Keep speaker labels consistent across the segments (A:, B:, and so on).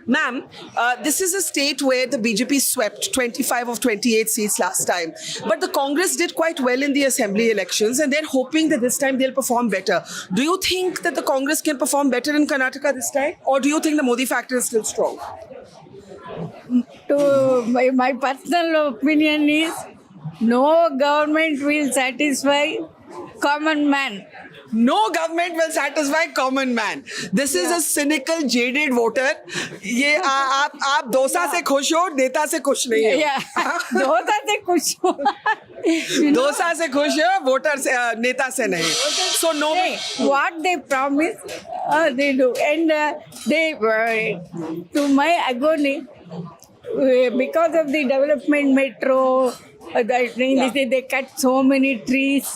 A: Ma'am, this is a state where the BJP swept 25 of 28 seats last time. But the Congress did quite well in the assembly elections and they're hoping that this time they'll perform better. Do you think that the Congress can perform better in Karnataka this time? Or do you think the Modi factor is still strong?
B: My personal opinion is no government will satisfy common man.
A: No government will satisfy common man. This is a cynical, jaded voter. ये आप दोसा से खुश हो, नेता से खुश नहीं हो.
B: Yeah. दोसा से खुश हो.
A: दोसा से खुश हो, वोटर से नेता से नहीं. So no.
B: What they promise, they do. And they, to my agony, because of the development metro, they cut so many trees.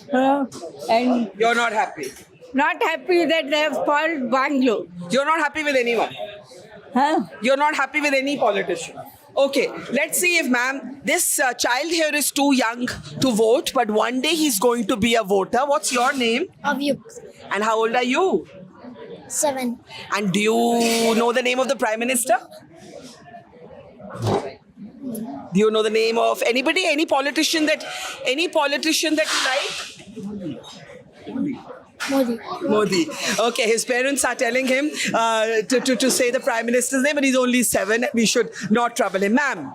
B: And
A: You're not happy.
B: not happy that they have spoiled Bangalore.
A: You're not happy with anyone.
B: Huh?
A: You're not happy with any politician. Okay, let's see if, ma'am, this child here is too young to vote, but one day he's going to be a voter. What's your name?
C: Avyuk,
A: And how old are you?
C: 7.
A: And do you know the name of the Prime Minister? Do you know the name of anybody? Any politician that you like?
C: Modi.
A: Modi. Okay, his parents are telling him to say the Prime Minister's name, but he's only 7 and we should not trouble him. Ma'am,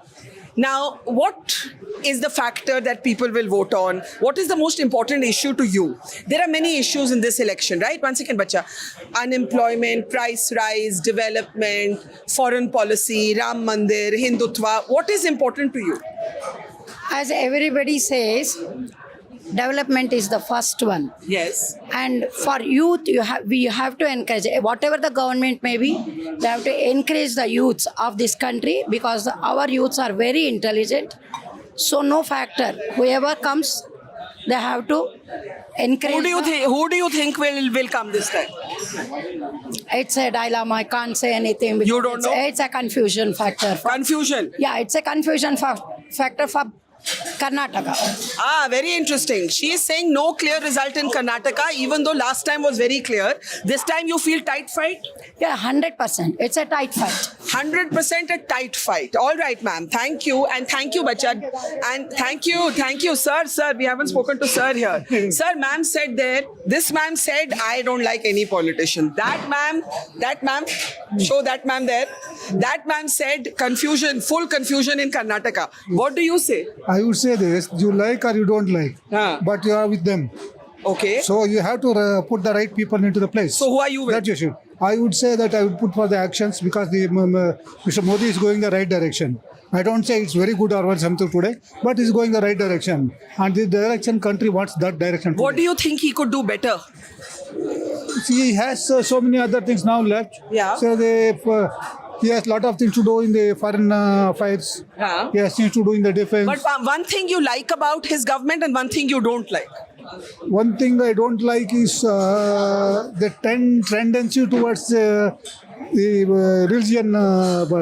A: now what is the factor that people will vote on? What is the most important issue to you? There are many issues in this election, right? One second, bacha. Unemployment, price rise, development, foreign policy, Ram Mandir, Hindutva. What is important to you?
D: As everybody says, development is the first one.
A: Yes.
D: And for youth, we have to encourage, whatever the government may be, they have to encourage the youths of this country because our youths are very intelligent. So no factor. Whoever comes, they have to encourage.
A: Who do you think will come this time?
D: It's a dilemma. I can't say anything.
A: You don't know?
D: It's a confusion factor.
A: Confusion.
D: Yeah, it's a confusion factor for Karnataka.
A: Very interesting. She is saying no clear result in Karnataka, even though last time was very clear. This time you feel tight fight?
D: Yeah, 100%. It's a tight fight.
A: 100% a tight fight. All right, ma'am. Thank you. And thank you, Bacha. And thank you, sir. Sir, we haven't spoken to sir here. Sir, ma'am said there, this ma'am said, I don't like any politician. That ma'am, show that ma'am there. That ma'am said confusion, full confusion in Karnataka. What do you say?
E: I would say this, you like or you don't like, but you are with them.
A: Okay.
E: So you have to put the right people into the place.
A: So who are you with?
E: That you should. I would say that I would put for the actions because Mr. Modi is going the right direction. I don't say it's very good or something today, but he's going the right direction. And the direction country wants that direction.
A: What do you think he could do better?
E: See, he has so many other things now left.
A: Yeah.
E: So he has a lot of things to do in the foreign affairs.
A: Yeah.
E: He has things to do in the defense.
A: But one thing you like about his government and one thing you don't like.
E: One thing I don't like is the tendency towards the religion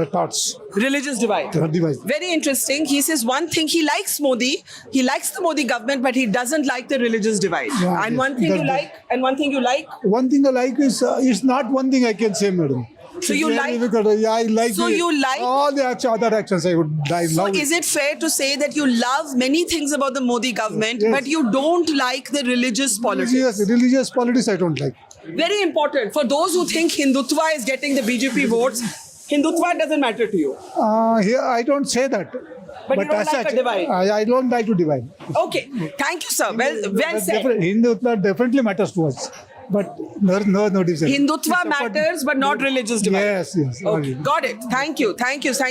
E: thoughts.
A: Religious divide. Very interesting. He says one thing he likes Modi, he likes the Modi government, but he doesn't like the religious divide.
E: Yeah,
A: and one thing you like, and one thing you like.
E: One thing I like is it's not one thing I can say, madam.
A: So you like?
E: Yeah, I like.
A: So you like
E: all the other actions. I love.
A: So is it fair to say that you love many things about the Modi government,
E: Yes.
A: but you don't like the religious politics?
E: Religious politics I don't like.
A: Very important for those who think Hindutva is getting the BJP votes. Hindutva doesn't matter to you.
E: Here I don't say that.
A: But you don't
E: as
A: like
E: such,
A: a divide.
E: I don't like to divide.
A: Okay, thank you, sir. Well said.
E: Hindutva definitely matters to us, but no difference.
A: Hindutva matters, but not religious divide.
E: Yes.
A: Okay, got it. Thank you, sir.